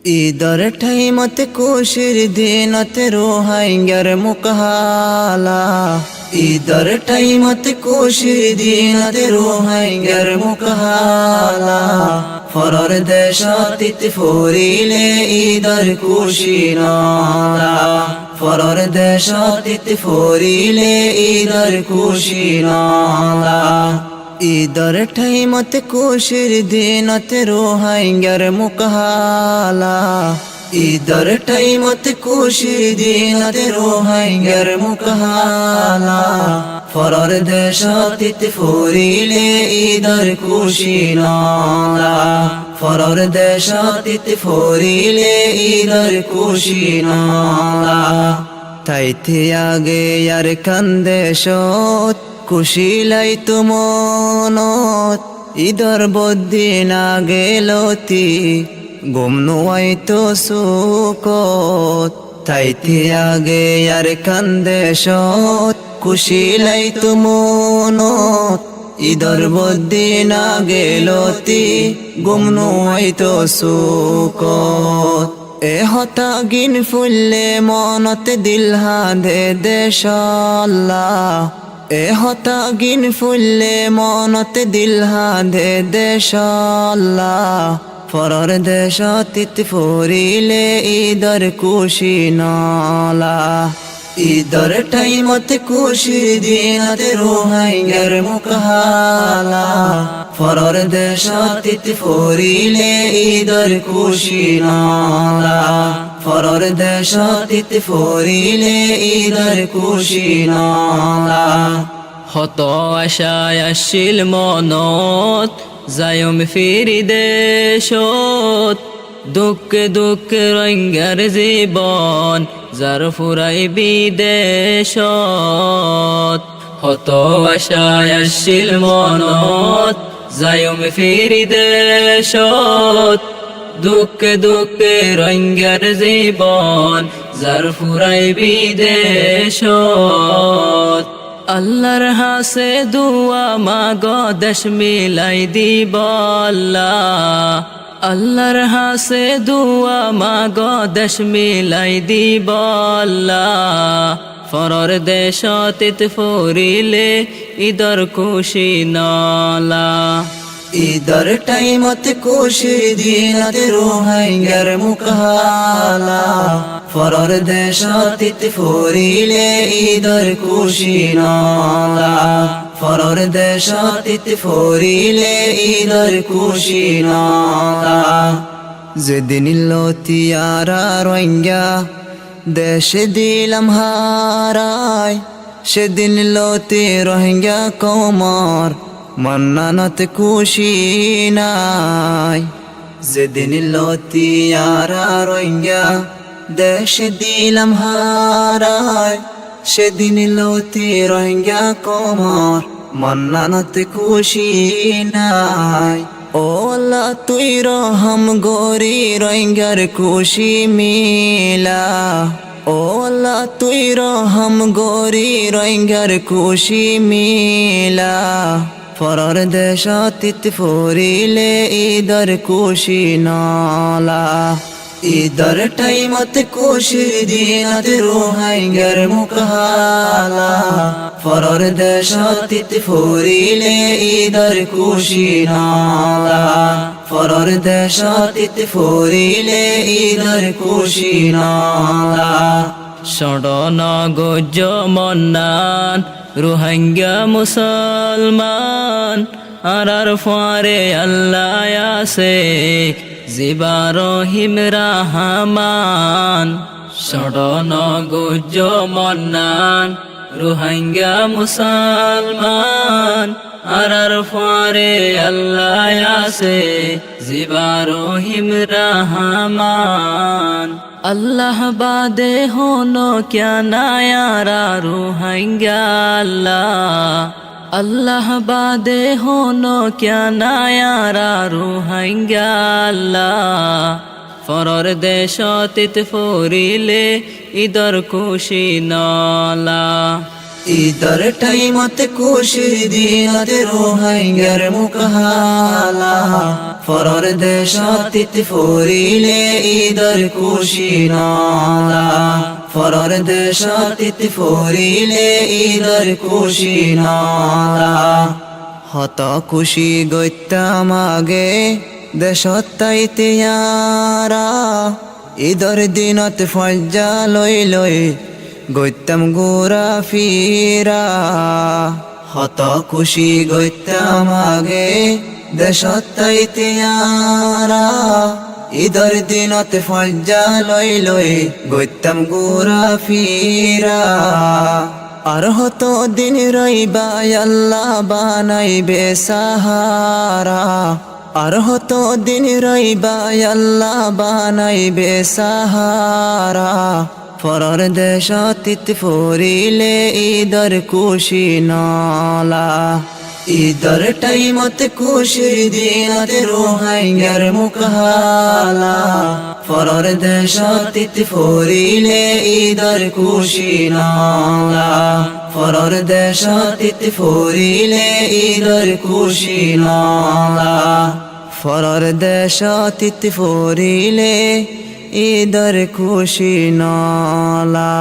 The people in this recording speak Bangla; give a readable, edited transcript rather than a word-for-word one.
ঈদর ঠাইমত খুশির দিনত রোহাইঙ্গার মুকহালা। ঈদর ঠাইমত খুশির দিনত রোহাইঙ্গার মুকহালা। ফরর দেশাতিত ফরিলে ঈদর খুশি নালা। ফরর দেশাতিত ফরিলে ঈদর খুশি নালা। ঈদর ঠাইমত খুশির দিনত রোহাইঙ্গার মুকহালা। ঈদর ঠাইমত খুশির দিনত রোহাইঙ্গার মুকহালা। ফরর দেশাতিত ফরিলে ঈদর খুশি নালা। ফরর দেশাতিত ফরিলে ঈদর খুশি নালা। তাইতে আগে আর কান্দেশত খুশিলাই মনত। ঈদর বদিন গেলতি গুম নোয়াইতো সুকত। তাইতে আগে আর কান্দেশত খুশিলাই মনত। ঈদর বদিন গেলতি গুম নোয়াইতো সুকত। এ হতা গিন ফুললে মনত দিল হাঁধে দেশাল্লাহ। এ হতা গিন ফুললে মনত দিল হাঁধে দেশাল্লাহ। ফরর দেশাতিত ফরিলে ঈদর খুশি নালা। ঈদর ঠাইমত খুশির দিনত রোহাইঙ্গার মুকহালা। ফরর দেশাতিত ফরিলে ঈদর খুশি নালা। ফরর দেশাতিত ফরিলে ঈদর খুশি নালা। হত আশায় আসিল মনত যায়ম ফিরি দেশত। দুঃখে দুঃখে রোহিঙ্গার জীবন যার ফুরাই বিদেশত। হত আশায় আসিল মনত যায়ম ফিরি দেশত। দুঃখে দুঃখে রোহিঙ্গার জীবন যার ফুরাই বিদেশত। আল্লাহর হাসে দুয়া মাগ দেশ মিলাই দিব আল্লাহ। আল্লাহর হাসে দুয়া মাগ দেশ মিলাই দিব আল্লাহ। ফরর দেশাতিত ফরিলে ঈদর খুশি নালা। ঈদর ঠাইমত খুশির দিনত রোহাইঙ্গার মুকহালা। ফরর দেশাতিত ফরিলে ঈদর খুশি নালা। ফরর দেশাতিত ফরিলে ঈদর খুশি নালা। যেদিন লতিয়ারা রোহিঙ্গা দেশে দিলাম হারায়। সেদিন লতি রোহিঙ্গা কমর মন্নানত খুশি নাই। যেদিন লতিয়ারা রোহিঙ্গা দেশ দিলাম হারায়। সেদিন লতি রোহিঙ্গা কমর মন্নানত খুশি নাই। ও আল্লাহ তুই রহম গরি রোহিঙ্গার খুশি মিলা। ও আল্লাহ তুই রহম গরি রোহিঙ্গার খুশি মিলা। ফরর দেশাতিত ফরিলে ঈদর খুশি নালা। ঈদর ঠাইমত খুশির দিনত রোহাইঙ্গার মুকহালা। ফরর দেশাতিত ফরিলে ঈদর খুশি নালা। ফরর দেশাতিত ফরিলে ঈদর খুশি নালা। সডন গজ মন্নান রোহিঙ্গা মুসলমান। আর ফারে আল্লাহ আছে জিবা রহিম রাহমান। সডন গজ মন্নান রোহিঙ্গা মুসলমান। আর ফারে আল্লাহ আছে জিবা রহিম রাহমান। আল্লাহ বাদে হোনো ক্যা নায়ারা রোহিঙ্গা আল্লাহ। আল্লাহ বাদে হোনো ক্যা নায়ারা রোহিঙ্গা আল্লাহ। ফরর দেশাতিত ফরিলে ঈদর খুশি নালা। ঈদর টাইমত খুশির দিনত রোহাঙ্গার মুখহালা ফরর দেশাতিত ফরিলে ঈদর খুশি নালা ফরর দেশাতিত ফরিলে ঈদর খুশি নালা হত খুশি গইতাম আগে দেশত তাইতে ইয়ারা ঈদর দিনত ফজ্জা লই লই গইতাম গোরা ফিরা হত খুশি গইতাম আগে দেশত তাইতে ইয়ারা ঈদর দিনত ফজ্জা লই লই গইতাম গোরা ফিরা আর হত দিন রইবা আল্লাহ বানাইবে সাহারা আর হত দিন রইবা আল্লাহ বানাইবে সাহারা ফরর দেশাতিত ফরিলে ঈদর খুশি নালা ঈদর টাইমত খুশির দিনত রোহাঙ্গার মুখহালা ফরর দেশাতিত ফরিলে ঈদর খুশি নালা ফরর দেশাতিত ফরিলে ঈদর খুশি নালা ফরর দেশাতিত ফরিলে ঈদর খুশি নালা